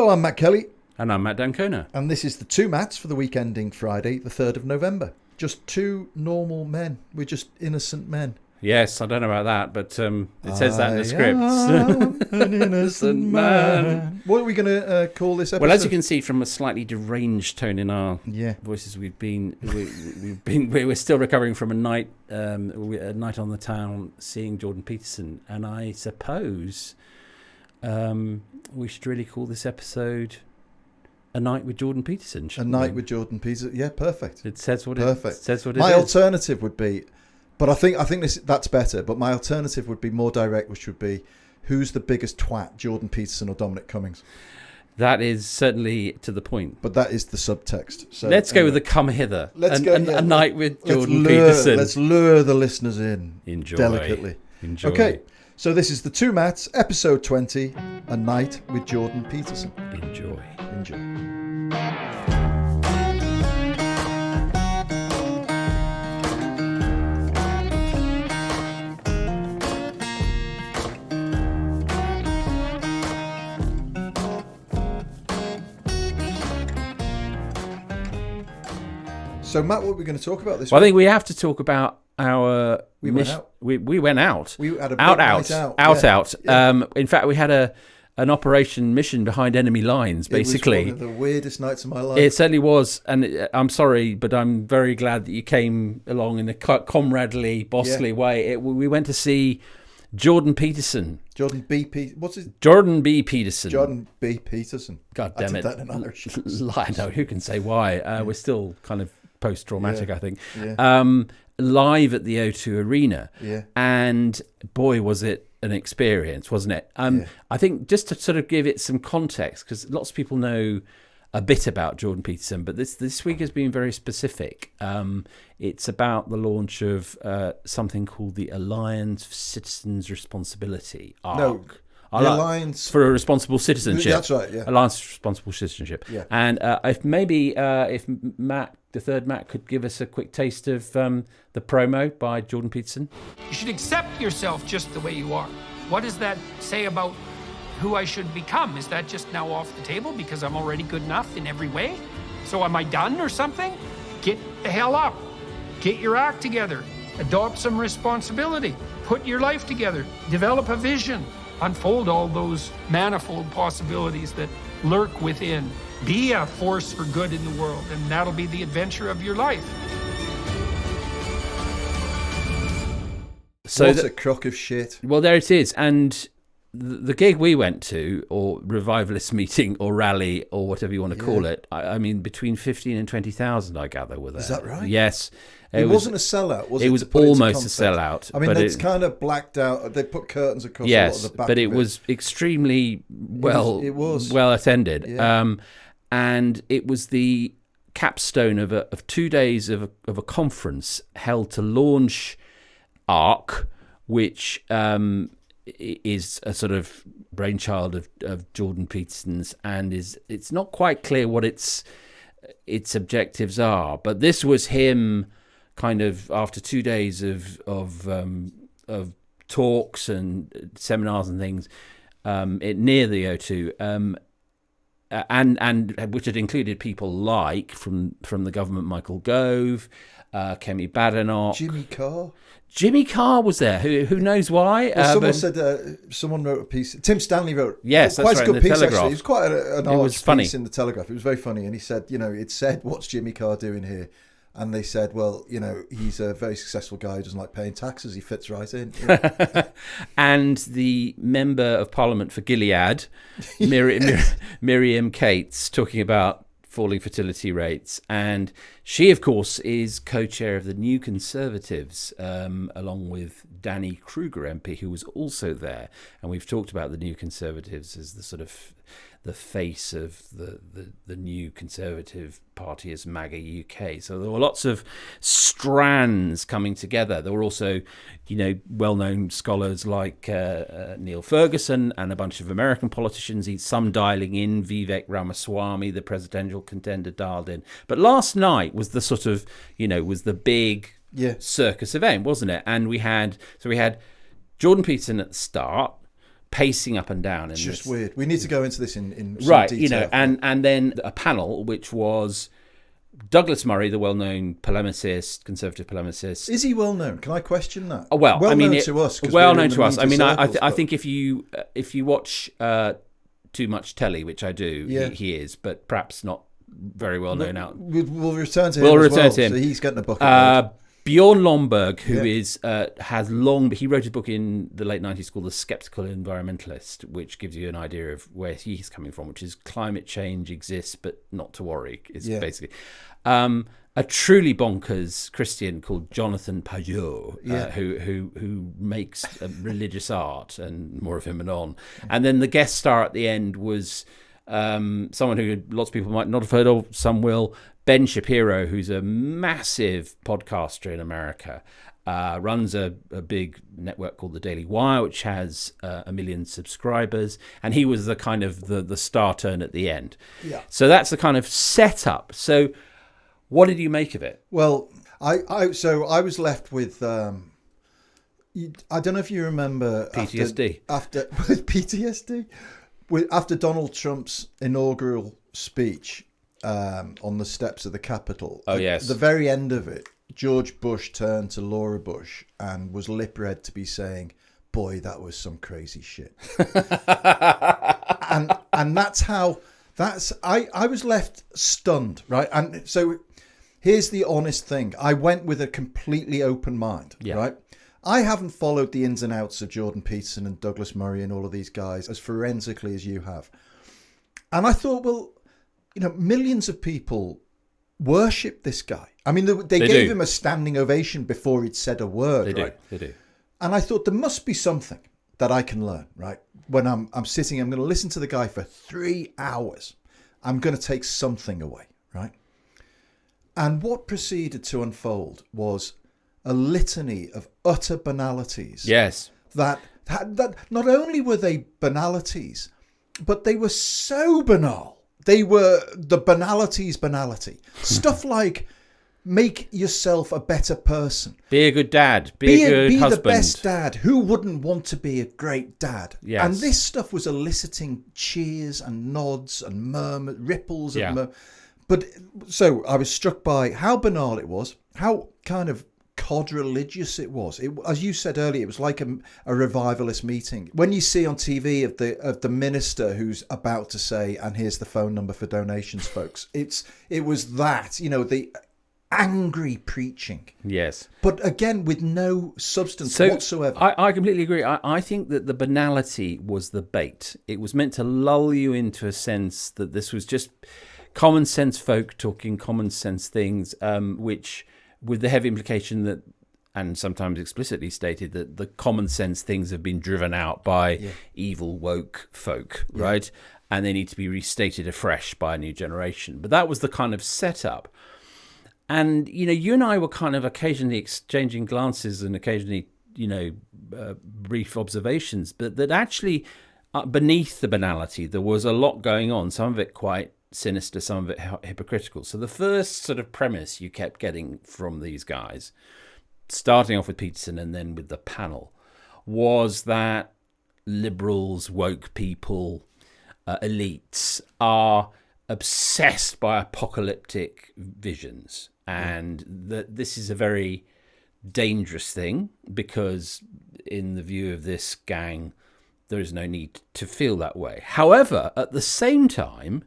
Hello, I'm Matt Kelly. And I'm Matt Dancona. And this is the Two Matts for the week ending Friday, the 3rd of November. Just two normal men. We're just innocent men. Yes, I don't know about that, but it says that in the script. I'm an innocent man. What are we going to call this episode? Well, as you can see from a slightly deranged tone in our voices, we're still recovering from a night on the town seeing Jordan Peterson, and I suppose we should really call this episode A Night with Jordan Peterson. A Night with Jordan Peterson. Yeah, perfect. It says what perfect. It says what it My is. alternative would be, but I think that's better. But my alternative would be more direct, which would be, who's the biggest twat, Jordan Peterson or Dominic Cummings? That is certainly to the point. But that is the subtext. So let's go with the come hither. A night with Jordan Peterson. Let's lure the listeners in. Enjoy. Delicately. Enjoy. Okay, so this is the Two Matts, episode 20, A Night with Jordan Peterson. Enjoy. So, Matt, what are we going to talk about this week? I think week? we have to talk about our mission. We went out. We had a big night out. Yeah. In fact, we had an operation mission behind enemy lines, basically. It was one of the weirdest nights of my life. It certainly was. And I'm sorry, but I'm very glad that you came along in a comradely, bossly way. We went to see Jordan Peterson. Jordan B. Peterson. What's his? Jordan B. Peterson. Jordan B. Peterson. God damn it. I did that in Irish. I know, who can say why? We're still kind of post-traumatic, I think. Yeah. Live at the O2 Arena. Yeah. And boy, was it an experience, wasn't it? I think just to sort of give it some context, because lots of people know a bit about Jordan Peterson, but this week has been very specific. It's about the launch of something called the Alliance for Citizens Responsibility, ARC. No, the Alliance for a Responsible Citizenship. That's right, yeah. Alliance for Responsible Citizenship. Yeah. And if Matt, the third Matt, could give us a quick taste of the promo by Jordan Peterson. You should accept yourself just the way you are. What does that say about who I should become? Is that just now off the table because I'm already good enough in every way? So am I done or something? Get the hell up. Get your act together. Adopt some responsibility. Put your life together. Develop a vision. Unfold all those manifold possibilities that lurk within. Be a force for good in the world, and that'll be the adventure of your life. So what a crock of shit. Well, there it is. And the gig we went to, or revivalist meeting, or rally, or whatever you want to call it, I mean, between 15 and 20,000, I gather, were there. Is that right? Yes. It wasn't a sellout, was it? It was almost a sellout. I mean, it's kind of blacked out. They put curtains across a lot of the back. But it was extremely well attended. Yeah. And it was the capstone of 2 days of a conference held to launch ARC, which is a sort of brainchild of Jordan Peterson's, and it's not quite clear what its objectives are. But this was him, kind of after 2 days of talks and seminars and things near the O2. And which had included people like from the government, Michael Gove, Kemi Badenoch, Jimmy Carr was there. Who knows why? Well, someone wrote a piece. Tim Stanley wrote. Yes, quite that's a right, good in the piece. Telegraph. Actually, it was quite an arch funny piece in the Telegraph. It was very funny, and he said, it said, "What's Jimmy Carr doing here?" And they said, well, he's a very successful guy who doesn't like paying taxes. He fits right in. And the Member of Parliament for Gilead, Miriam Cates, talking about falling fertility rates. And she, of course, is co-chair of the New Conservatives, along with Danny Kruger MP, who was also there. And we've talked about the New Conservatives as the sort of the face of the New Conservative Party as MAGA UK. So there were lots of strands coming together. There were also, well-known scholars like Neil Ferguson and a bunch of American politicians, some dialing in. Vivek Ramaswamy, the presidential contender, dialed in. But last night was the sort of, was the big circus event, wasn't it? And we had Jordan Peterson at the start, pacing up and down. It's just weird. We need to go into this in some right, detail. and then a panel which was Douglas Murray, the well-known polemicist, conservative polemicist. Is he well known? Can I question that? Well known to us. Well known to us. I mean, Circles, I think if you watch too much telly, which I do, he is, but perhaps not very well known out. We'll return to him. So he's getting a bucket. Bjorn Lomborg, who he wrote a book in the late 90s called The Skeptical Environmentalist, which gives you an idea of where he's coming from, which is climate change exists, but not to worry, is basically. A truly bonkers Christian called Jonathan Pajot, who makes religious art, and more of him anon. And then the guest star at the end was someone who lots of people might not have heard of, some will, Ben Shapiro, who's a massive podcaster in America, runs a big network called The Daily Wire, which has 1 million subscribers, and he was the kind of the star turn at the end. Yeah. So that's the kind of setup. So what did you make of it? Well, I was left with I don't know if you remember PTSD. After PTSD, after Donald Trump's inaugural speech. On the steps of the Capitol. Oh, yes. At the very end of it, George Bush turned to Laura Bush and was lip-read to be saying, "Boy, that was some crazy shit." and I was left stunned, right? And so here's the honest thing. I went with a completely open mind, right? I haven't followed the ins and outs of Jordan Peterson and Douglas Murray and all of these guys as forensically as you have. And I thought, well, millions of people worship this guy. I mean, they gave him a standing ovation before he'd said a word. They do. And I thought there must be something that I can learn, right? When I'm sitting, I'm going to listen to the guy for 3 hours. I'm going to take something away, right? And what proceeded to unfold was a litany of utter banalities. Yes. That not only were they banalities, but they were so banal. They were the banality's banality. Stuff like, make yourself a better person. Be a good dad. Be a good husband. Be the best dad. Who wouldn't want to be a great dad? Yes. And this stuff was eliciting cheers and nods and murmurs, ripples. But so I was struck by how banal it was, how kind of cod religious it was. As you said earlier, it was like a revivalist meeting. When you see on TV of the minister who's about to say, "And here's the phone number for donations, folks," it was that, the angry preaching. Yes. But again, with no substance whatsoever. I completely agree. I think that the banality was the bait. It was meant to lull you into a sense that this was just common sense folk talking common sense things, which, with the heavy implication that, and sometimes explicitly stated, that the common sense things have been driven out by evil woke folk, right? And they need to be restated afresh by a new generation. But that was the kind of setup. And, you and I were kind of occasionally exchanging glances and occasionally, brief observations, but that actually beneath the banality, there was a lot going on, some of it quite sinister, some of it hypocritical. So the first sort of premise you kept getting from these guys, starting off with Peterson and then with the panel, was that liberals, woke people, elites are obsessed by apocalyptic visions, and that this is a very dangerous thing because, in the view of this gang, there is no need to feel that way. However, at the same time,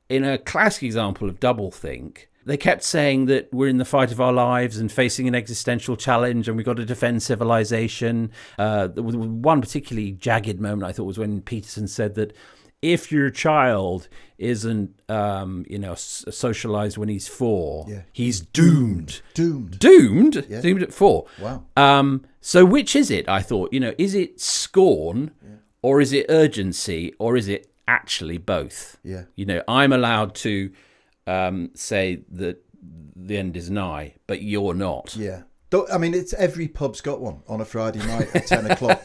in a classic example of doublethink, they kept saying that we're in the fight of our lives and facing an existential challenge and we've got to defend civilization. There was one particularly jagged moment, I thought, was when Peterson said that if your child isn't, socialized when he's 4, he's doomed. Doomed? Yeah. Doomed at 4. Wow. So which is it, I thought? Is it scorn or is it urgency or is it actually both? Yeah. I'm allowed to say that the end is nigh, but you're not. Yeah. I mean, it's every pub's got one on a Friday night at 10 o'clock.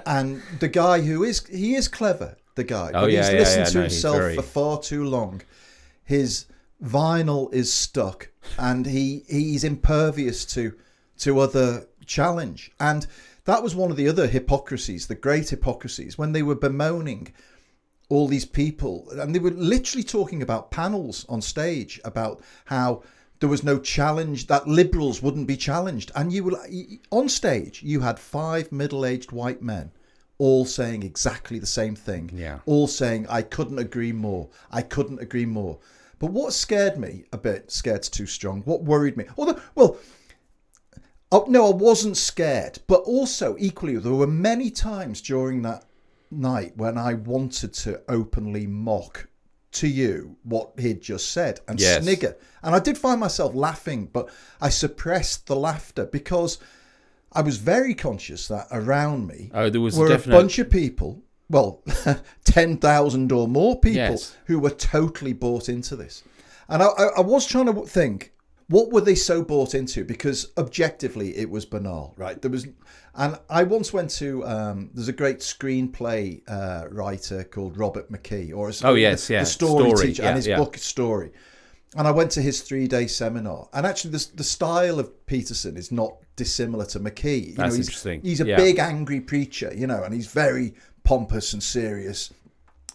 And the guy he is clever, the guy. But he's listened to himself for far too long. His vinyl is stuck and he's impervious to other challenge. And that was one of the other hypocrisies, the great hypocrisies, when they were bemoaning all these people, and they were literally talking about panels on stage about how there was no challenge, that liberals wouldn't be challenged. And you were on stage, you had 5 middle-aged white men all saying exactly the same thing. Yeah. All saying, I couldn't agree more. I couldn't agree more. But what scared me a bit, scared's too strong, what worried me, although, well, no, I wasn't scared, but also equally, there were many times during that night when I wanted to openly mock to you what he'd just said and snigger. And I did find myself laughing, but I suppressed the laughter because I was very conscious that around me were a bunch of people, well, 10,000 or more people who were totally bought into this. And I was trying to think, what were they so bought into? Because objectively, it was banal, right? And I once went to, there's a great screenplay writer called Robert McKee, the story teacher, and his book Story. And I went to his 3-day seminar. And actually, the style of Peterson is not dissimilar to McKee. That's interesting. He's a big, angry preacher, and he's very pompous and serious.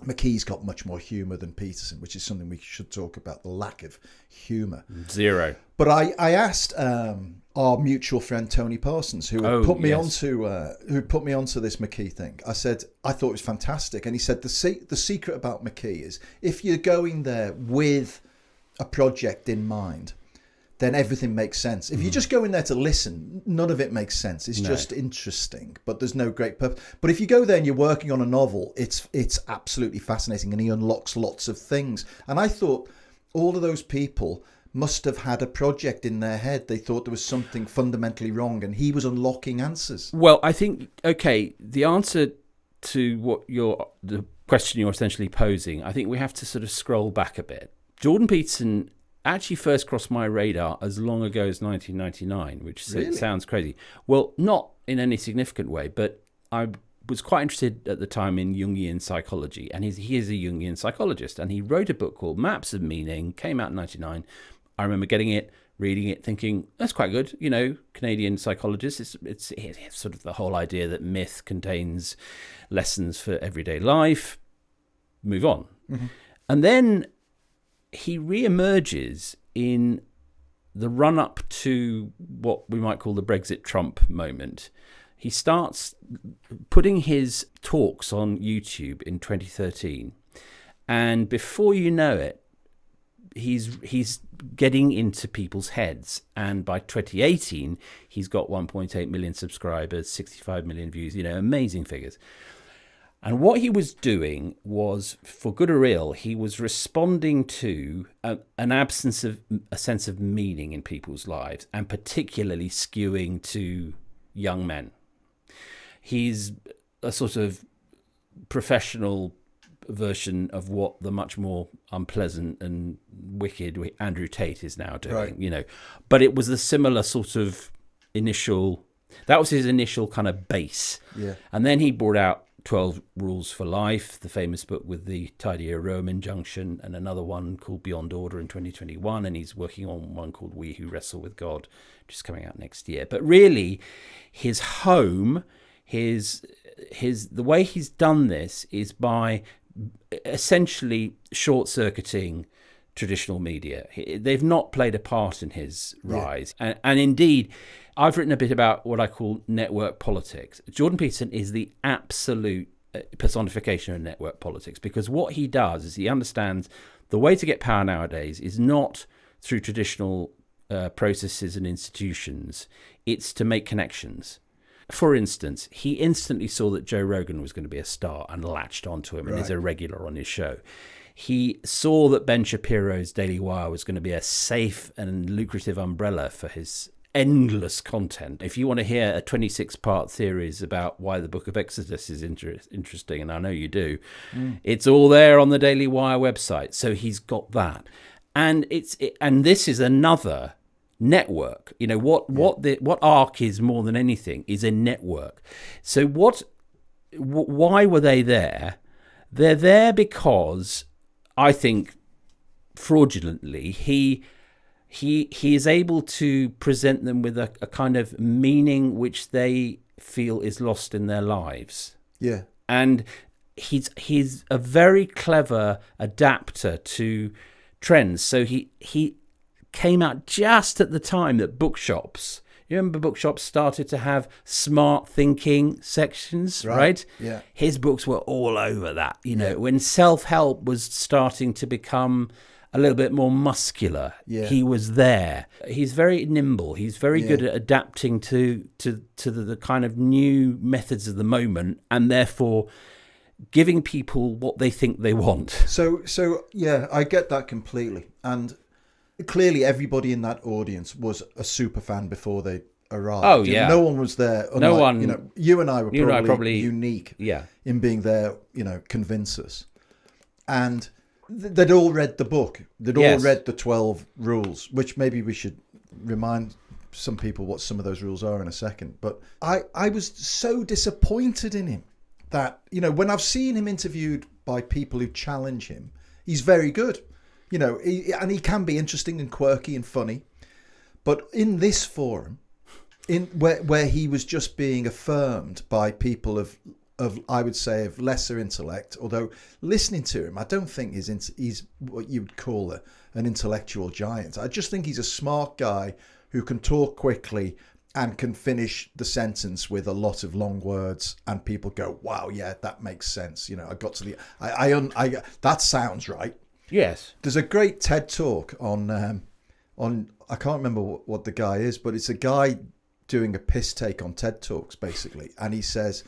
McKee's got much more humour than Peterson, which is something we should talk about, the lack of humour. Zero. But I asked our mutual friend Tony Parsons, who put me onto this McKee thing. I said I thought it was fantastic, and he said the secret about McKee is if you're going there with a project in mind, then everything makes sense. If you just go in there to listen, none of it makes sense. It's just interesting, but there's no great purpose. But if you go there and you're working on a novel, it's absolutely fascinating, and he unlocks lots of things. And I thought all of those people must have had a project in their head. They thought there was something fundamentally wrong, and he was unlocking answers. Well, I think, the answer to the question you're essentially posing, I think we have to sort of scroll back a bit. Jordan Peterson actually first crossed my radar as long ago as 1999, which sounds crazy. Well, not in any significant way, but I was quite interested at the time in Jungian psychology, and he is a Jungian psychologist, and he wrote a book called Maps of Meaning, came out in 1999. I remember getting it, reading it, thinking, that's quite good. Canadian psychologist, it's sort of the whole idea that myth contains lessons for everyday life. Move on. Mm-hmm. And then he re-emerges in the run-up to what we might call the Brexit Trump moment. He starts putting his talks on YouTube in 2013. And before you know it, he's getting into people's heads. And by 2018, he's got 1.8 million subscribers, 65 million views, amazing figures. And what he was doing was, for good or ill, he was responding to an absence of a sense of meaning in people's lives, and particularly skewing to young men. He's a sort of professional version of what the much more unpleasant and wicked Andrew Tate is now doing, right. But it was a similar sort of that was his initial kind of base. Yeah. And then he brought out 12 Rules for Life, the famous book with the Tidier Rome injunction, and another one called Beyond Order in 2021, and he's working on one called We Who Wrestle with God, which is coming out next year. But really, his home, the way he's done this is by essentially short-circuiting traditional media. They've not played a part in his rise. Yeah. And indeed, I've written a bit about what I call network politics. Jordan Peterson is the absolute personification of network politics, because what he does is he understands the way to get power nowadays is not through traditional processes and institutions. It's to make connections. For instance, he instantly saw that Joe Rogan was going to be a star and latched onto him and is a regular on his show. He saw that Ben Shapiro's Daily Wire was going to be a safe and lucrative umbrella for his endless content. If you want to hear a 26-part series about why the Book of Exodus is interesting, and I know you do, it's all there on the Daily Wire website. So he's got that. And this is another network. What ARC is more than anything is a network. So why were they there? They're there because I think fraudulently he is able to present them with a kind of meaning which they feel is lost in their lives. Yeah. And he's a very clever adapter to trends. So he came out just at the time that bookshops, you remember bookshops started to have smart thinking sections, right? Yeah. His books were all over that, when self-help was starting to become a little bit more muscular. Yeah. He was there. He's very nimble. He's very good at adapting to the kind of new methods of the moment, and therefore giving people what they think they want. So yeah, I get that completely. And clearly everybody in that audience was a super fan before they arrived. Oh, yeah. No one was there. Unlike, no one. You and I were probably unique yeah. in being there, convince us. And they'd all read the book. They'd all read the 12 rules, which maybe we should remind some people what some of those rules are in a second. But I was so disappointed in him that, when I've seen him interviewed by people who challenge him, he's very good. And he can be interesting and quirky and funny. But in this forum, where he was just being affirmed by people of I would say of lesser intellect, although listening to him, I don't think he's what you would call an intellectual giant. I just think he's a smart guy who can talk quickly and can finish the sentence with a lot of long words, and people go, "Wow, yeah, that makes sense." I got to the that sounds right. Yes. There's a great TED talk on I can't remember what the guy is, but it's a guy doing a piss take on TED Talks basically, and he says,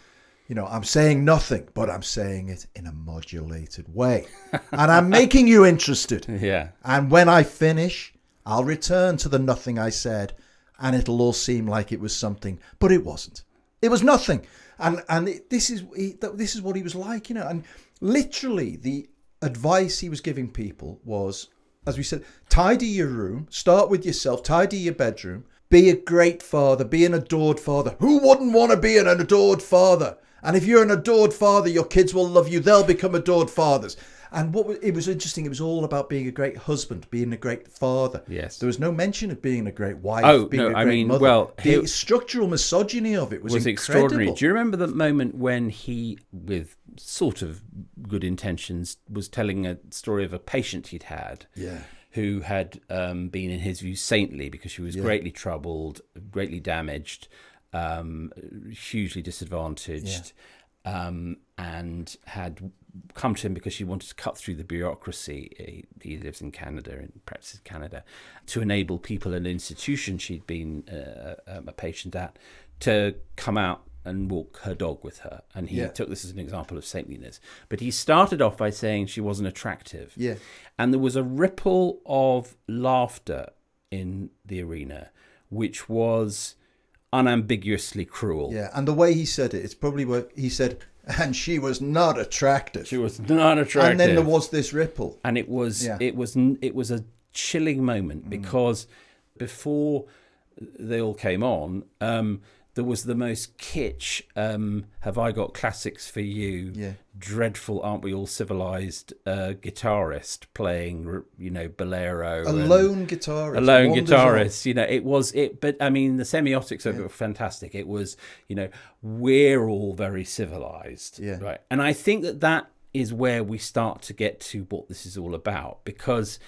I'm saying nothing, but I'm saying it in a modulated way. And I'm making you interested. Yeah. And when I finish, I'll return to the nothing I said, and it'll all seem like it was something, but it wasn't. It was nothing. This is what he was like, and literally the advice he was giving people was, as we said, tidy your room, start with yourself, tidy your bedroom, be a great father, be an adored father. Who wouldn't want to be an adored father? And if you're an adored father, your kids will love you. They'll become adored fathers. And it was interesting. It was all about being a great husband, being a great father. Yes. There was no mention of being a great wife, being a great mother. Well, the structural misogyny of it was extraordinary. Do you remember the moment when he, with sort of good intentions, was telling a story of a patient he'd had? Yeah. Who had been, in his view, saintly because she was greatly troubled, greatly damaged, hugely disadvantaged, and had come to him because she wanted to cut through the bureaucracy. He lives in Canada and practices in Canada, to enable people in an institution she'd been a patient at to come out and walk her dog with her. And he took this as an example of saintliness. But he started off by saying she wasn't attractive. Yeah. And there was a ripple of laughter in the arena, which was unambiguously cruel. Yeah, and the way he said it, it's probably what he said, and she was not attractive. She was not attractive. And then there was this ripple. And it was a chilling moment because before they all came on, there was the most kitsch, have I got classics for you, dreadful, aren't we all civilized, guitarist playing, bolero. A lone guitarist. A lone guitarist, but I mean, the semiotics of it were fantastic. It was, we're all very civilized. Yeah. Right. And I think that is where we start to get to what this is all about, because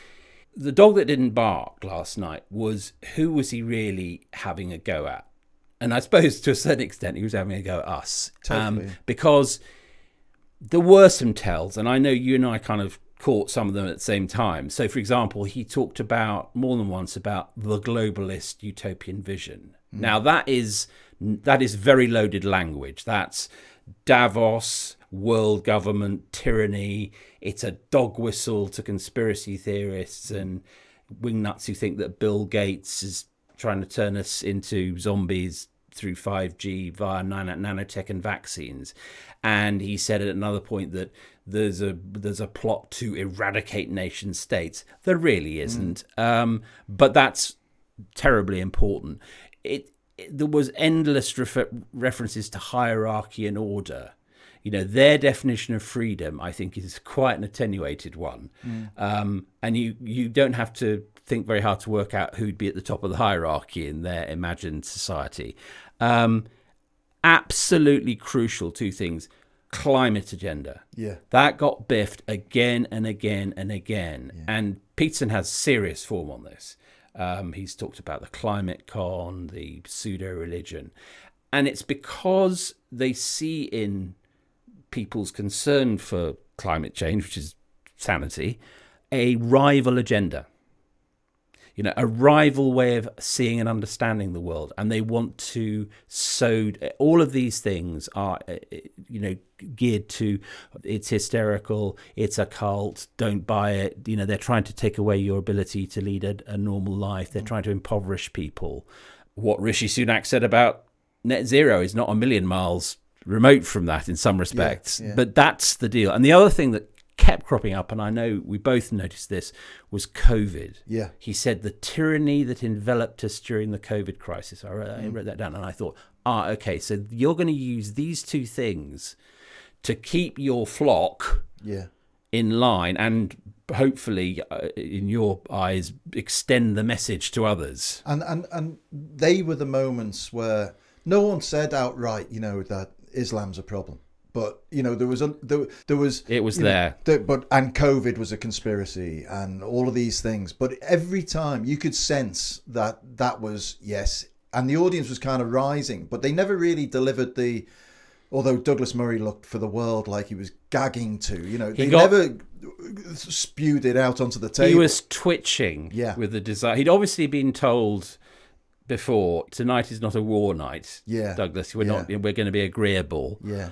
the dog that didn't bark last night who was he really having a go at? And I suppose to a certain extent, he was having a go at us. Totally. Because there were some tells, and I know you and I kind of caught some of them at the same time. So, for example, he talked about more than once about the globalist utopian vision. Now, that is very loaded language. That's Davos, world government, tyranny. It's a dog whistle to conspiracy theorists and wingnuts who think that Bill Gates is trying to turn us into zombies through 5G via nanotech and vaccines. And he said at another point that there's a plot to eradicate nation states. There really isn't. But that's terribly important. There was endless references to hierarchy and order. Their definition of freedom, I think, is quite an attenuated one. And you don't have to think very hard to work out who'd be at the top of the hierarchy in their imagined society. And absolutely crucial two things. Climate agenda. Yeah. That got biffed again and again and again. Yeah. And Peterson has serious form on this. He's talked about the climate con, the pseudo-religion. And it's because they see in people's concern for climate change, which is sanity, a rival agenda. A rival way of seeing and understanding the world. And they want to sow... All of these things are, geared to, it's hysterical, it's a cult, don't buy it. They're trying to take away your ability to lead a normal life. They're trying to impoverish people. What Rishi Sunak said about net zero is not a million miles remote from that in some respects. Yeah. But that's the deal. And the other thing that kept cropping up, and I know we both noticed this, was COVID. Yeah. He said the tyranny that enveloped us during the COVID crisis. I wrote that down, and I thought, okay, so you're going to use these two things to keep your flock in line and hopefully, in your eyes, extend the message to others. And they were the moments where no one said outright, that Islam's a problem. But there was it was there. And COVID was a conspiracy and all of these things. But every time you could sense that was yes, and the audience was kind of rising. But they never really delivered the. Although Douglas Murray looked for the world like he was gagging to, they never spewed it out onto the table. He was twitching with the desire. He'd obviously been told before, tonight is not a war night. Yeah, Douglas, we're not. We're going to be agreeable. Yeah.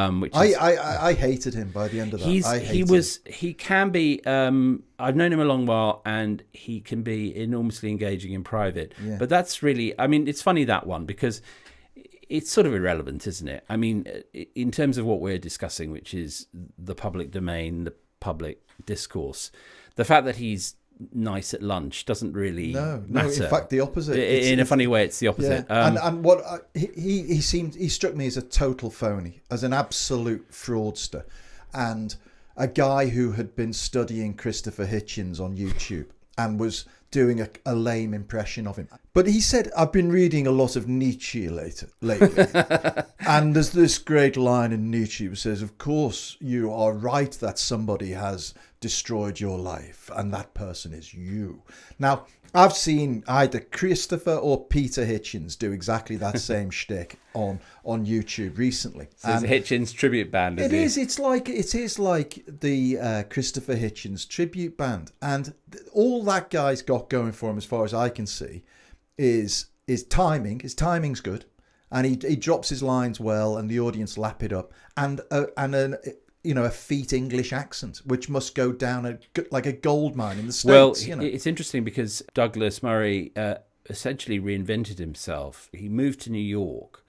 Which is, I hated him by the end of that. He can be. I've known him a long while, and he can be enormously engaging in private. Yeah. But that's really. I mean, it's funny, that one, because it's sort of irrelevant, isn't it? I mean, in terms of what we're discussing, which is the public domain, the public discourse, the fact that he's nice at lunch doesn't really matter. In fact, the opposite. In a funny way, it's the opposite. Yeah. And what he struck me as a total phony, as an absolute fraudster, and a guy who had been studying Christopher Hitchens on YouTube and was doing a lame impression of him. But he said, I've been reading a lot of Nietzsche lately. And there's this great line in Nietzsche which says, of course, you are right that somebody has destroyed your life, and that person is you. Now, I've seen either Christopher or Peter Hitchens do exactly that same shtick on YouTube recently. So it's a Hitchens tribute band. It is. It is like the Christopher Hitchens tribute band, and all that guy's got going for him, as far as I can see, is timing. His timing's good, and he drops his lines well, and the audience lap it up, and a effete English accent, which must go down like a gold mine in the States. Well, it's interesting because Douglas Murray essentially reinvented himself. He moved to New York,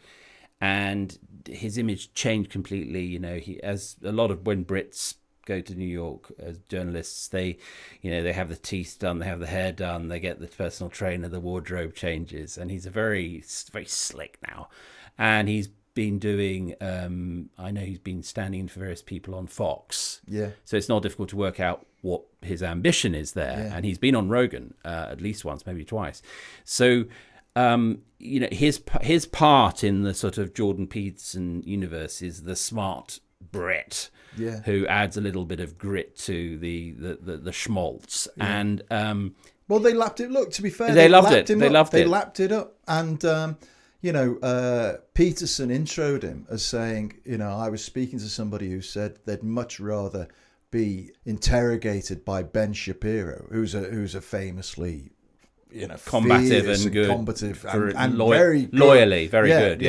and his image changed completely. He, as a lot of when Brits go to New York as journalists, they have the teeth done, they have the hair done, they get the personal trainer, the wardrobe changes, and he's very slick now, and he's been doing I know he's been standing in for various people on Fox, so it's not difficult to work out what his ambition is there. And he's been on Rogan at least once, maybe twice. So his part in the sort of Jordan Peterson universe is the smart Brit who adds a little bit of grit to the schmaltz. And well, they lapped it. Look, to be fair, they loved it. They lapped it up. And Peterson introed him as saying, I was speaking to somebody who said they'd much rather be interrogated by Ben Shapiro, who's a famously, combative and good, combative and very good. Loyally, very good,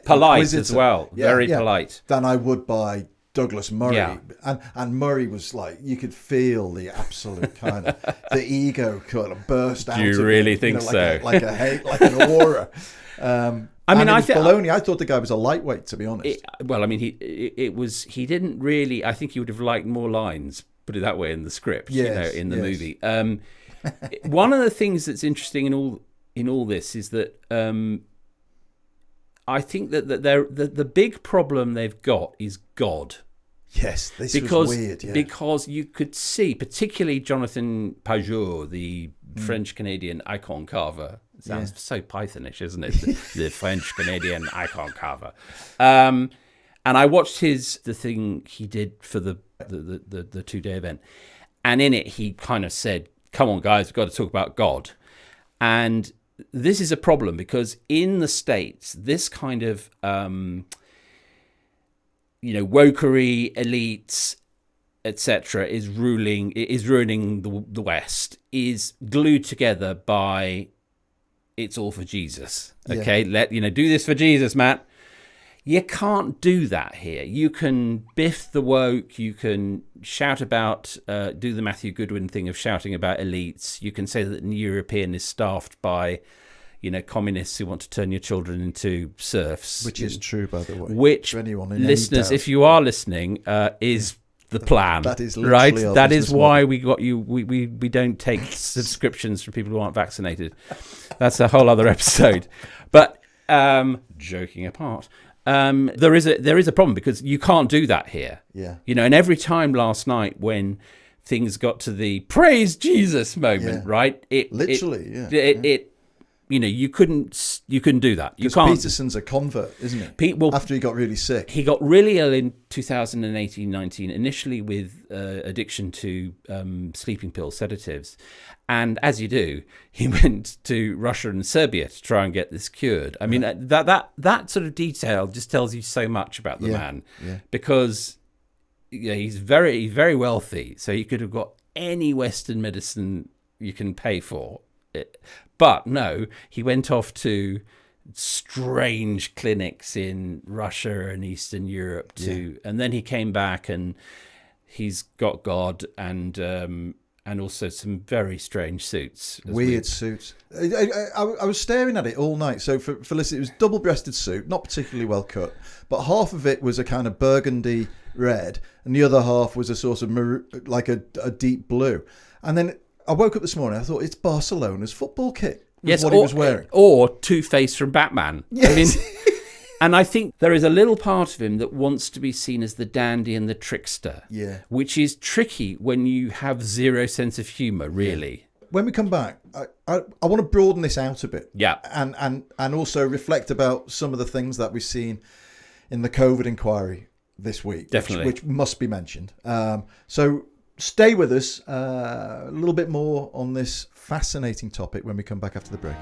polite as well, very polite. Than I would by Douglas Murray, and Murray was like, you could feel the absolute kind of the ego kind of burst out. Do you really think so? Like an aura. I thought the guy was a lightweight, to be honest. He didn't really. I think he would have liked more lines, put it that way, in the script. In the movie. One of the things that's interesting in all this is that I think that the big problem they've got is God. Yes, this was weird. Yeah. Because you could see, particularly Jonathan Pajot, the French-Canadian icon carver, sounds so Pythonish, isn't it? The French Canadian icon carver. And I watched the thing he did for the 2-day event. And in it, he kind of said, come on, guys, we've got to talk about God. And this is a problem because in the States, this kind of, wokery, elites, etc., is ruining the West, is glued together by it's all for Jesus. Okay, do this for Jesus, Matt. You can't do that here. You can biff the woke. You can shout about, do the Matthew Goodwin thing of shouting about elites. You can say that the European is staffed by, communists who want to turn your children into serfs. Which is true, by the way. Which, for anyone in listeners, if you are listening, is the plan. That is right. That is why model. we got you. We don't take subscriptions from people who aren't vaccinated. That's a whole other episode. But joking apart. There is a problem because you can't do that here. Yeah. And every time last night when things got to the praise Jesus moment, right? You couldn't do that. You can't. Peterson's a convert, isn't he? After he got really sick. He got really ill in 2018-19, initially with addiction to sleeping pills, sedatives. And as you do, he went to Russia and Serbia to try and get this cured. I mean, that sort of detail just tells you so much about the man, because he's very, very wealthy. So he could have got any Western medicine you can pay for. But no, he went off to strange clinics in Russia and Eastern Europe and then he came back and he's got God and also some very strange suits. Weird suits. I was staring at it all night. So for listeners, it was double-breasted suit, not particularly well cut, but half of it was a kind of burgundy red, and the other half was a sort of like a deep blue. And then I woke up this morning, I thought, it's Barcelona's football kit. Yes, what he was wearing. Or Two-Face from Batman. Yes. I mean, and I think there is a little part of him that wants to be seen as the dandy and the trickster, which is tricky when you have zero sense of humour, really. When we come back, I want to broaden this out a bit, and also reflect about some of the things that we've seen in the COVID inquiry this week, definitely, which must be mentioned. So stay with us a little bit more on this fascinating topic when we come back after the break.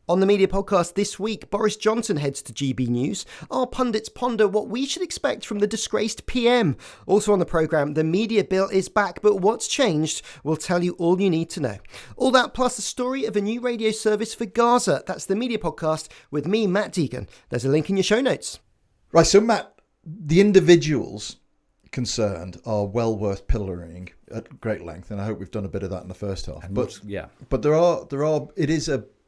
On the Media Podcast this week, Boris Johnson heads to GB News. Our pundits ponder what we should expect from the disgraced PM. Also on the programme, the media bill is back, but what's changed? We'll tell you all you need to know. All that plus the story of a new radio service for Gaza. That's the Media Podcast with me, Matt Deegan. There's a link in your show notes. Right, so Matt, the individuals concerned are well worth pillorying at great length, and I hope we've done a bit of that in the first half. But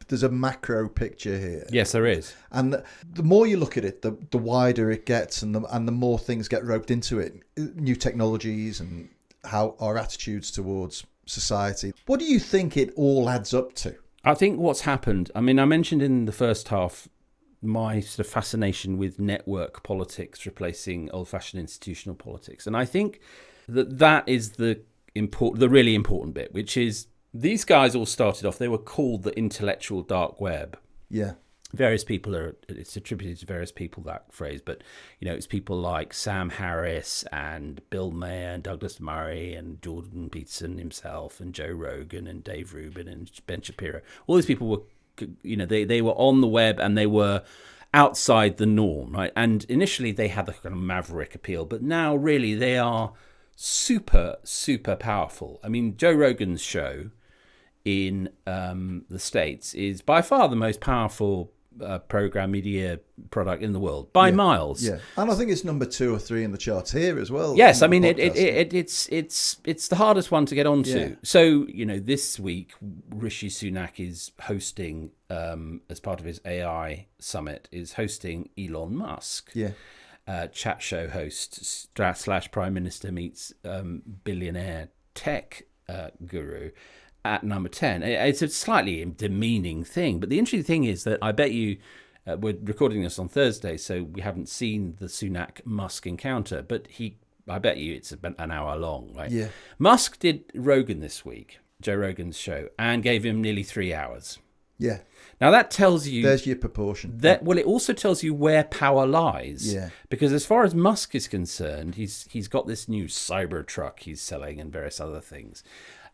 there's a macro picture here. Yes, there is. And the more you look at it, the wider it gets, and the more things get roped into it. New technologies and how our attitudes towards society. What do you think it all adds up to? I think what's happened, I mean, I mentioned in the first half my sort of fascination with network politics replacing old-fashioned institutional politics. And I think that is the really important bit, which is these guys all started off, they were called the intellectual dark web. Yeah. It's attributed to various people, that phrase, but it's people like Sam Harris and Bill Maher and Douglas Murray and Jordan Peterson himself and Joe Rogan and Dave Rubin and Ben Shapiro. All these people were, they were on the web and they were outside the norm, right? And initially they had the kind of maverick appeal, but now really they are super, super powerful. I mean, Joe Rogan's show in the States is by far the most powerful program media product in the world by miles. Yeah, and I think it's number 2 or 3 in the charts here as well. Yes, I mean it's the hardest one to get onto. Yeah. So this week Rishi Sunak is hosting as part of his AI summit is hosting Elon Musk. Yeah. Chat show host / Prime Minister meets billionaire tech guru at number 10. It's a slightly demeaning thing, but the interesting thing is that I bet you we're recording this on Thursday, so we haven't seen the Sunak-Musk encounter, but he I bet you it's about an hour long, right? Yeah. Musk did Rogan this week, Joe Rogan's show, and gave him nearly 3 hours. Yeah. Now that tells you... There's your proportion. Well, it also tells you where power lies. Yeah. Because as far as Musk is concerned, he's got this new cyber truck he's selling and various other things.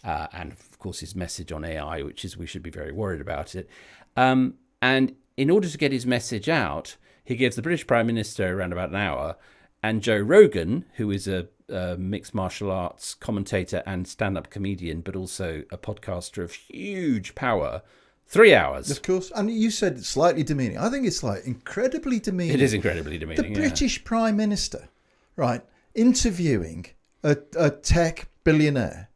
And, of course, his message on AI, which is we should be very worried about it. And in order to get his message out, he gives the British Prime Minister around about an hour, and Joe Rogan, who is a mixed martial arts commentator and stand-up comedian, but also a podcaster of huge power, 3 hours. Of course. And you said slightly demeaning. I think it's like incredibly demeaning. It is incredibly demeaning. The British Prime Minister, right, interviewing a tech billionaire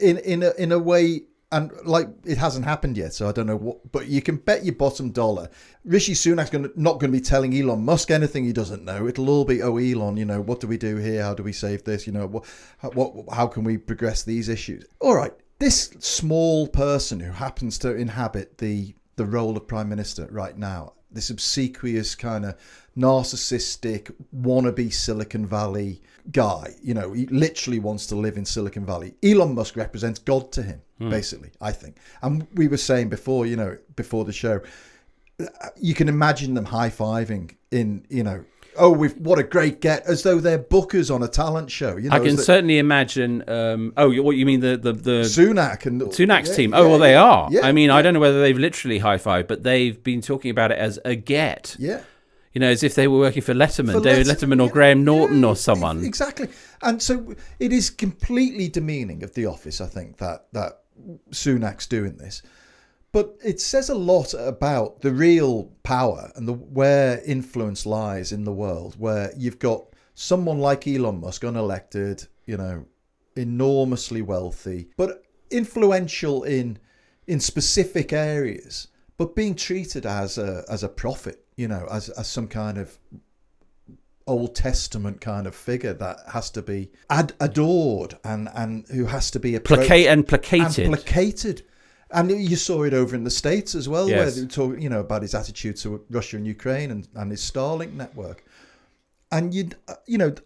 in a way, and like it hasn't happened yet, so I don't know what, but you can bet your bottom dollar Rishi Sunak's not going to be telling Elon Musk anything he doesn't know. It'll all be, oh, Elon, what do we do here? How do we save this? How can we progress these issues? All right. This small person who happens to inhabit the role of Prime Minister right now, this obsequious kind of narcissistic wannabe Silicon Valley guy, he literally wants to live in Silicon Valley. Elon Musk represents God to him, basically, I think. And we were saying before, before the show, you can imagine them high-fiving in, what a great get, as though they're bookers on a talent show. I can certainly imagine. What you mean the Sunak and Sunak's team? Oh, well, they are. Yeah, I don't know whether they've literally high-fived, but they've been talking about it as a get. Yeah. As if they were working for Letterman, David Letterman or Graham Norton or someone. Exactly. And so it is completely demeaning of the office, I think, that Sunak's doing this. But it says a lot about the real power and where influence lies in the world, where you've got someone like Elon Musk, unelected, enormously wealthy, but influential in specific areas, but being treated as a prophet, as some kind of Old Testament kind of figure that has to be adored and who has to be placated. And you saw it over in the States as well, where they were talking, about his attitude to Russia and Ukraine and his Starlink network. And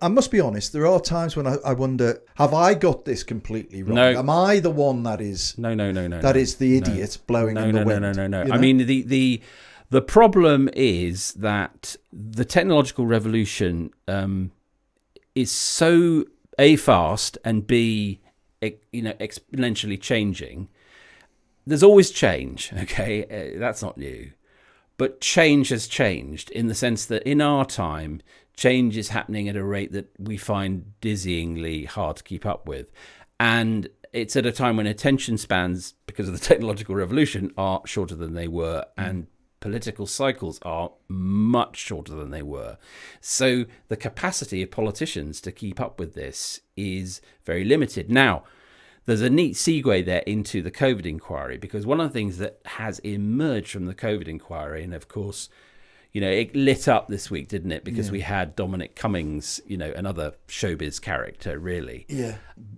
I must be honest, there are times when I wonder, have I got this completely wrong? No. Am I the one that is the idiot blowing in the wind? No. I mean, the problem is that the technological revolution is so A, fast, and B, exponentially changing. There's always change, okay? That's not new. But change has changed in the sense that in our time, change is happening at a rate that we find dizzyingly hard to keep up with. And it's at a time when attention spans, because of the technological revolution, are shorter than they were, and political cycles are much shorter than they were. So the capacity of politicians to keep up with this is very limited. Now, there's a neat segue there into the COVID inquiry, because one of the things that has emerged from the COVID inquiry, and of course, it lit up this week, didn't it? Because we had Dominic Cummings, another showbiz character, really. Yeah.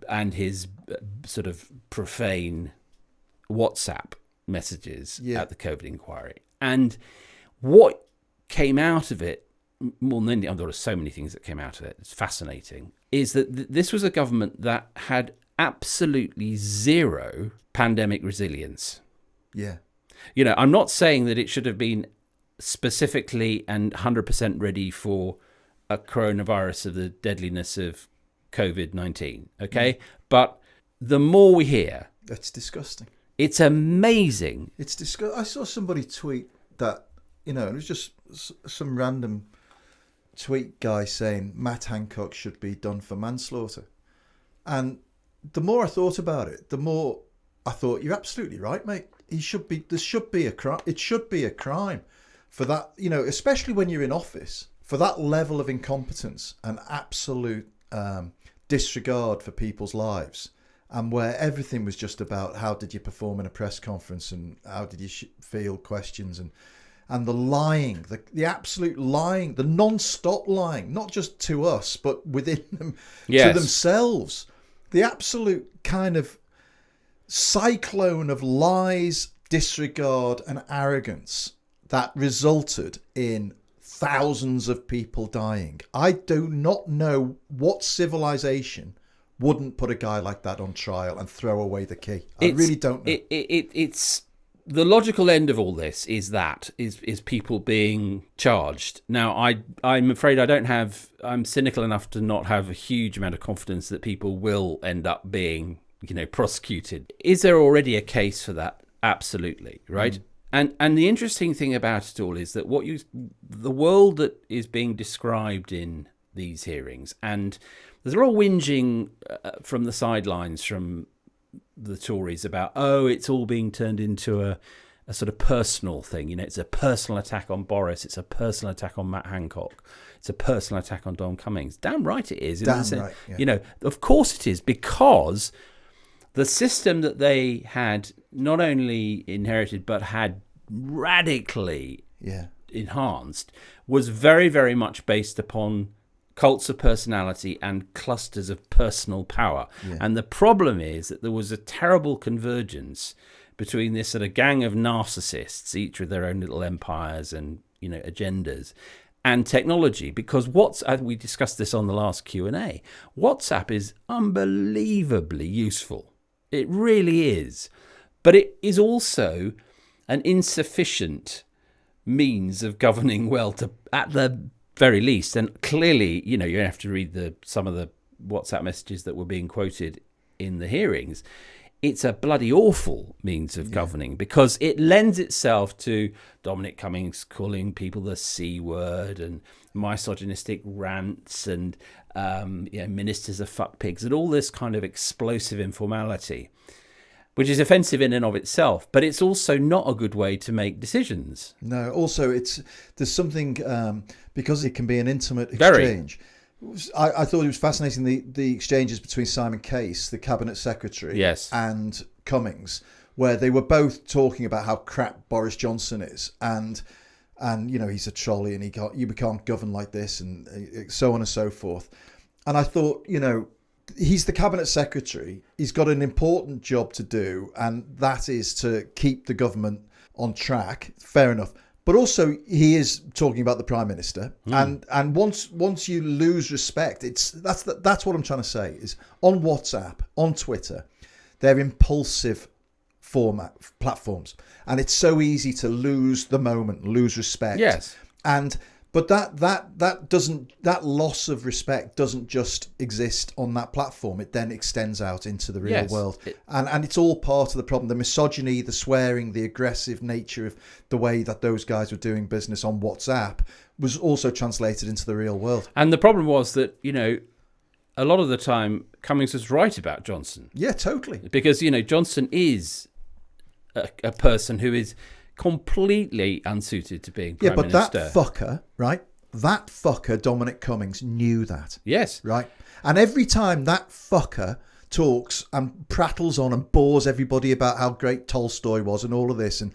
And his sort of profane WhatsApp messages at the COVID inquiry. And what came out of it, more than anything, there were so many things that came out of it, it's fascinating, is that this was a government that had absolutely zero pandemic resilience. Yeah. I'm not saying that it should have been specifically and 100% ready for a coronavirus of the deadliness of COVID-19, okay? But the more we hear... It's disgusting. It's amazing. It's disgusting. I saw somebody tweet that, it was just some random tweet guy saying Matt Hancock should be done for manslaughter. And the more I thought about it, the more I thought, you're absolutely right, mate. There should be a crime. It should be a crime for that, especially when you're in office, for that level of incompetence and absolute disregard for people's lives, and where everything was just about how did you perform in a press conference and how did you field questions and the lying, the absolute lying, the non-stop lying, not just to us, but within them, to themselves. The absolute kind of cyclone of lies, disregard and arrogance that resulted in thousands of people dying. I do not know what civilization wouldn't put a guy like that on trial and throw away the key. I really don't know. It's the logical end of all this is people being charged. Now, I'm afraid I'm cynical enough to not have a huge amount of confidence that people will end up being, prosecuted. Is there already a case for that? Absolutely, right? And the interesting thing about it all is that the world that is being described in these hearings, and there's all whinging from the sidelines from the Tories about, it's all being turned into a sort of personal thing. It's a personal attack on Boris. It's a personal attack on Matt Hancock. It's a personal attack on Dom Cummings. Damn right it is. Damn right. Yeah. Of course it is, because the system that they had not only inherited but had radically enhanced was very, very much based upon cults of personality and clusters of personal power. Yeah. And the problem is that there was a terrible convergence between this sort of gang of narcissists, each with their own little empires and, agendas, and technology. Because we discussed this on the last Q&A, WhatsApp is unbelievably useful. It really is. But it is also an insufficient means of governing well, at the very least. And clearly, you have to read some of the WhatsApp messages that were being quoted in the hearings. It's a bloody awful means of governing, because it lends itself to Dominic Cummings calling people the C word and misogynistic rants and ministers are fuck pigs and all this kind of explosive informality, which is offensive in and of itself, but it's also not a good way to make decisions. No, also there's something, because it can be an intimate exchange. I thought it was fascinating, the exchanges between Simon Case, the cabinet secretary, and Cummings, where they were both talking about how crap Boris Johnson is, and he's a trolley and you can't govern like this, and so on and so forth. And I thought, he's the cabinet secretary. He's got an important job to do, and that is to keep the government on track. Fair enough. But also, he is talking about the prime minister, and once you lose respect, that's what I'm trying to say is, on WhatsApp, on Twitter, they're impulsive platforms, and it's so easy to lose the moment, lose respect. Yes, But that loss of respect doesn't just exist on that platform. It then extends out into the real world. And it's all part of the problem. The misogyny, the swearing, the aggressive nature of the way that those guys were doing business on WhatsApp was also translated into the real world. And the problem was that, a lot of the time Cummings was right about Johnson. Yeah, totally. Because, Johnson is a person who is completely unsuited to being Prime Minister. Yeah, but that fucker, right? That fucker, Dominic Cummings, knew that. Yes. Right? And every time that fucker talks and prattles on and bores everybody about how great Tolstoy was and all of this, and,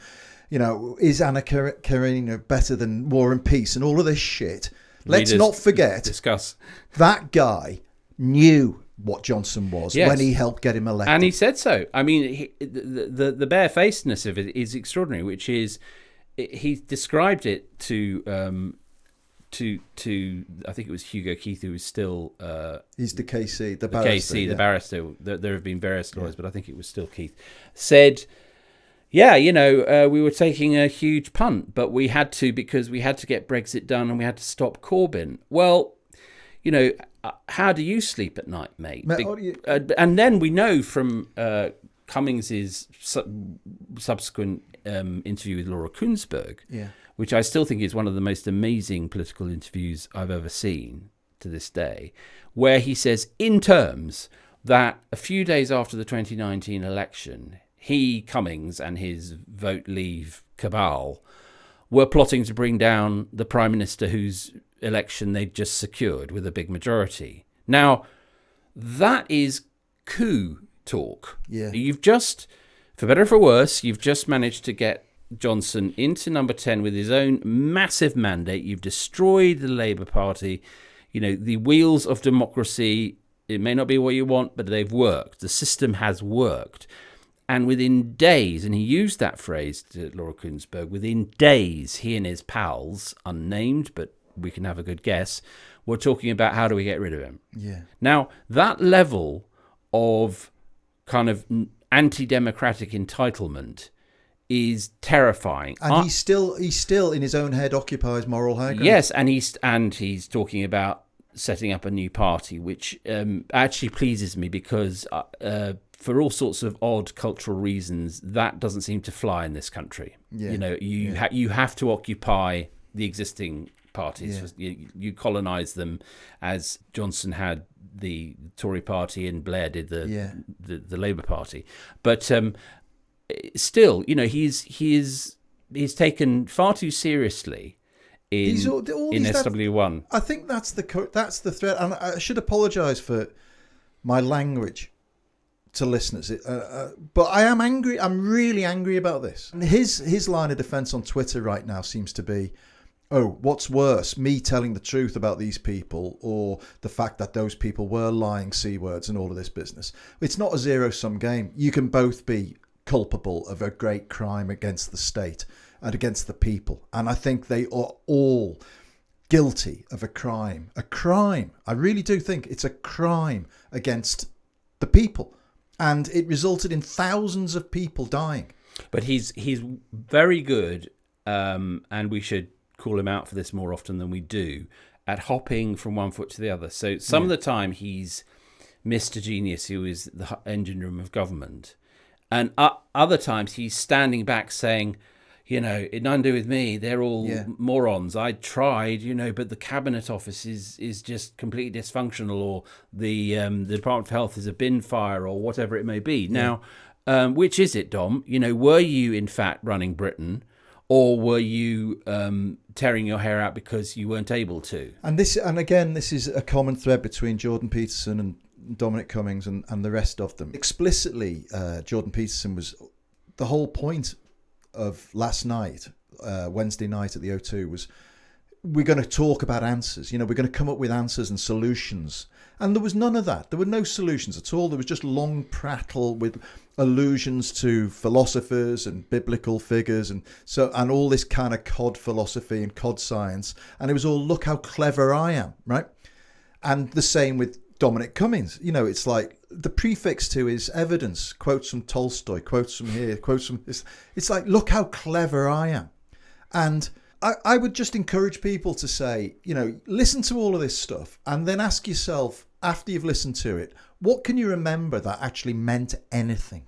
is Anna Karenina better than War and Peace and all of this shit, let's not forget, discuss that guy knew what Johnson was when he helped get him elected. And he said so. I mean, the barefacedness of it is extraordinary, which is, he described it to I think it was Hugo Keith, who was still... he's the KC, the barrister. The barrister. There have been various lawyers, but I think it was still Keith. Said, we were taking a huge punt, but we had to, because we had to get Brexit done and we had to stop Corbyn. Well, how do you sleep at night, mate? And then we know from Cummings's subsequent interview with Laura Kuenssberg, which I still think is one of the most amazing political interviews I've ever seen to this day, where he says in terms that a few days after the 2019 election, he, Cummings, and his Vote Leave cabal were plotting to bring down the Prime Minister whose election they'd just secured with a big majority. Now, that is coup talk. Yeah. You've just, for better or for worse, you've just managed to get Johnson into number 10 with his own massive mandate. You've destroyed the Labour Party. The wheels of democracy, it may not be what you want, but they've worked. The system has worked. And within days, and he used that phrase to Laura Kuenssberg, within days, he and his pals, unnamed but we can have a good guess. We're talking about how do we get rid of him. Yeah. Now, that level of kind of anti-democratic entitlement is terrifying. And he's still in his own head occupies moral high ground. Yes, and he's talking about setting up a new party, which actually pleases me because for all sorts of odd cultural reasons, that doesn't seem to fly in this country. Yeah. You know, you have to occupy the existing parties. Yeah. You colonise them, as Johnson had the Tory party and Blair did the Labour Party. But still, you know, he's taken far too seriously in SW1. I think that's the threat, and I should apologise for my language to listeners, but I am angry. I'm really angry about this. And his line of defence on Twitter right now seems to be, oh, what's worse, me telling the truth about these people or the fact that those people were lying C words and all of this business? It's not a zero-sum game. You can both be culpable of a great crime against the state and against the people. And I think they are all guilty of a crime. A crime. I really do think it's a crime against the people. And it resulted in thousands of people dying. But he's very good, and we should call him out for this more often than we do, at hopping from one foot to the other. So some of the time he's Mr. Genius, who is the engine room of government. And other times he's standing back saying, you know, it nothing to do with me. They're all morons. I tried, you know, but the Cabinet Office is just completely dysfunctional, or the Department of Health is a bin fire, or whatever it may be. Yeah. Now, which is it, Dom? You know, were you in fact running Britain, or were you tearing your hair out because you weren't able to? And again, this is a common thread between Jordan Peterson and Dominic Cummings and the rest of them. Explicitly, Jordan Peterson was the whole point of last night, Wednesday night at the O2, was we're going to talk about answers. You know, we're going to come up with answers and solutions. And there was none of that. There were no solutions at all. There was just long prattle with allusions to philosophers and biblical figures and all this kind of cod philosophy and cod science. And it was all, look how clever I am, right? And the same with Dominic Cummings. You know, it's like the prefix to his evidence, quotes from Tolstoy, quotes from here, quotes from this. It's like, look how clever I am. And I would just encourage people to say, you know, listen to all of this stuff and then ask yourself, after you've listened to it, what can you remember that actually meant anything,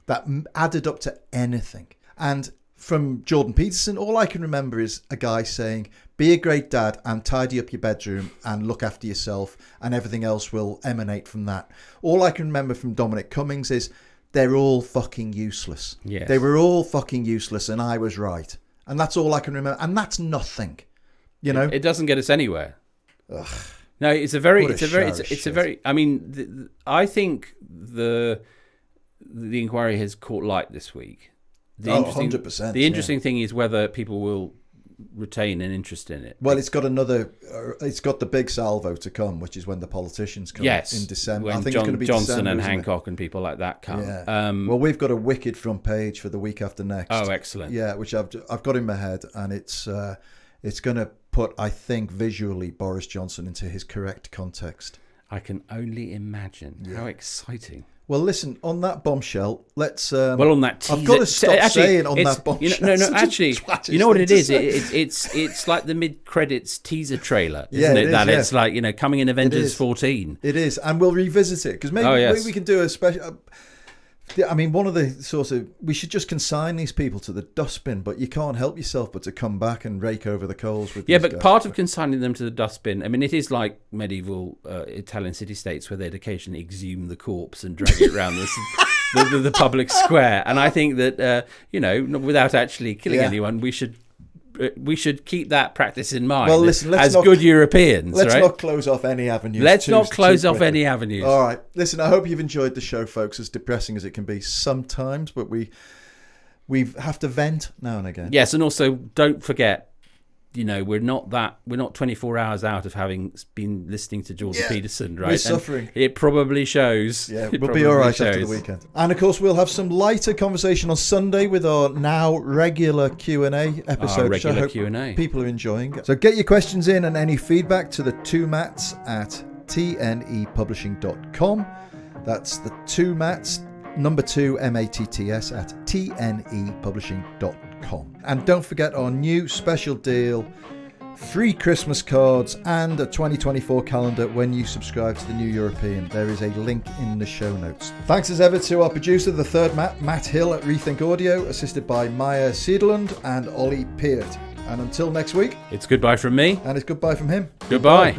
that added up to anything? And from Jordan Peterson, all I can remember is a guy saying, be a great dad and tidy up your bedroom and look after yourself, and everything else will emanate from that. All I can remember from Dominic Cummings is they're all fucking useless. Yes. They were all fucking useless and I was right. And that's all I can remember. And that's nothing, you know? It doesn't get us anywhere. Ugh. No, I mean, I think the inquiry has caught light this week. 100%. The interesting thing is whether people will retain an interest in it. Well, it's got the big salvo to come, which is when the politicians come in December. When I think it's going to be Johnson December, and Hancock and people like that come. Yeah. Well, we've got a wicked front page for the week after next. Oh, excellent. Yeah, which I've got in my head, and it's going to put, I think, visually Boris Johnson into his correct context. I can only imagine. How exciting. Well, listen, on that bombshell, let's... on that teaser... I've got to stop saying on that bombshell. You know what it is? It's like the mid-credits teaser trailer, isn't it? That it's like, you know, coming in Avengers 14. It is, and we'll revisit it, because maybe we can do a special... I mean, one of the sorts of... We should just consign these people to the dustbin, but you can't help yourself but to come back and rake over the coals with these guys. Part of consigning them to the dustbin, I mean, it is like medieval Italian city-states where they'd occasionally exhume the corpse and drag it around the public square. And I think that, you know, without actually killing anyone, we should keep that practice in mind. Well, listen, good Europeans. Let's not close off any avenues. Any avenues. All right. Listen, I hope you've enjoyed the show, folks, as depressing as it can be sometimes, but we have to vent now and again. Yes, and also don't forget, we're not 24 hours out of having been listening to Jordan Peterson, right? We're suffering. It probably shows. Yeah, we'll be all right after the weekend. And of course, we'll have some lighter conversation on Sunday with our now regular Q&A episode. Regular which I hope Q&A. people are enjoying. So get your questions in and any feedback to the two Matts at tnepublishing.com. That's the two Matts, number 2 MATTS at tnepublishing.com. And don't forget our new special deal, free Christmas cards and a 2024 calendar when you subscribe to the New European. There is a link in the show notes. Thanks as ever to our producer, the third Matt Hill at Rethink Audio, assisted by Maya Seedland and Ollie Peart. And until next week, it's goodbye from me. And it's goodbye from him. Goodbye.